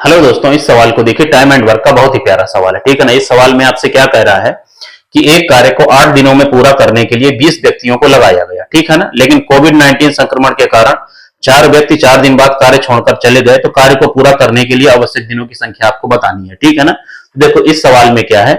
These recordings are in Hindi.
हेलो दोस्तों, इस सवाल को देखिए। टाइम एंड वर्क का बहुत ही प्यारा सवाल है, ठीक है ना। इस सवाल में आपसे क्या कह रहा है कि एक कार्य को 8 दिनों में पूरा करने के लिए 20 व्यक्तियों को लगाया गया, ठीक है ना। लेकिन कोविड-19 संक्रमण के कारण 4 व्यक्ति 4 दिन बाद कार्य छोड़कर चले गए, तो कार्य को पूरा करने के लिए आवश्यक दिनों की संख्या आपको बतानी है, ठीक है ना। तो देखो इस सवाल में क्या है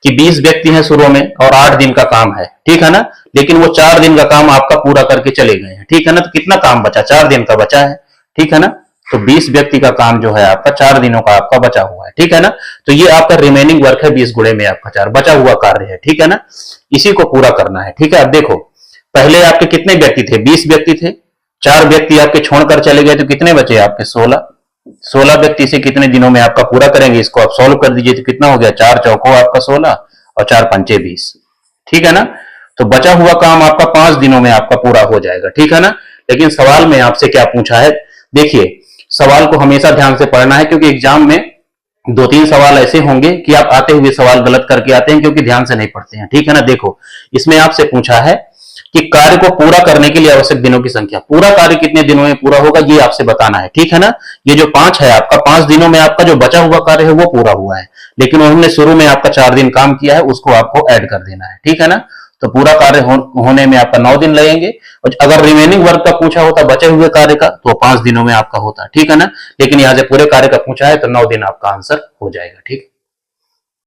कि 20 व्यक्ति हैं शुरू में और 8 दिन का काम है, ठीक है ना। लेकिन वो 4 दिन का काम आपका पूरा करके चले गए हैं, ठीक है ना। तो कितना काम बचा? 4 दिन का बचा है, ठीक है ना। तो 20 व्यक्ति का काम जो है आपका 4 दिनों का आपका बचा हुआ है, ठीक है ना। तो ये आपका रिमेनिंग वर्क है, 20 गुणे में आपका 4 बचा हुआ कार्य है, ठीक है ना। इसी को पूरा करना है, ठीक है। अब देखो पहले आपके कितने व्यक्ति थे? 20 व्यक्ति थे। 4 व्यक्ति आपके छोड़कर चले गए, तो कितने बचे आपके? 16। 16 व्यक्ति से कितने दिनों में आपका पूरा करेंगे? इसको आप सॉल्व कर दीजिए, तो कितना हो गया? 4 चौको आपका 16 और 4 पंचे 20, ठीक है ना। तो बचा हुआ काम आपका 5 दिनों में आपका पूरा हो जाएगा, ठीक है ना। लेकिन सवाल में आपसे क्या पूछा है? देखिए सवाल को हमेशा ध्यान से पढ़ना है, क्योंकि एग्जाम में 2-3 सवाल ऐसे होंगे कि आप आते हुए सवाल गलत करके आते हैं, क्योंकि ध्यान से नहीं पढ़ते हैं, ठीक है ना। देखो इसमें आपसे पूछा है कि कार्य को पूरा करने के लिए आवश्यक दिनों की संख्या, पूरा कार्य कितने दिनों में पूरा होगा ये आपसे बताना है, ठीक है ना। ये जो 5 है आपका, 5 दिनों में आपका जो बचा हुआ कार्य है वो पूरा हुआ है, लेकिन उन्होंने शुरू में आपका 4 दिन काम किया है, उसको आपको ऐड कर देना है, ठीक है ना। तो पूरा कार्य होने में आपका 9 दिन लगेंगे। और अगर रिमेनिंग वर्क का पूछा होता बचे हुए कार्य का, तो 5 दिनों में आपका होता, ठीक है ना। लेकिन यहां से पूरे कार्य का पूछा है, तो 9 दिन आपका आंसर हो जाएगा, ठीक है।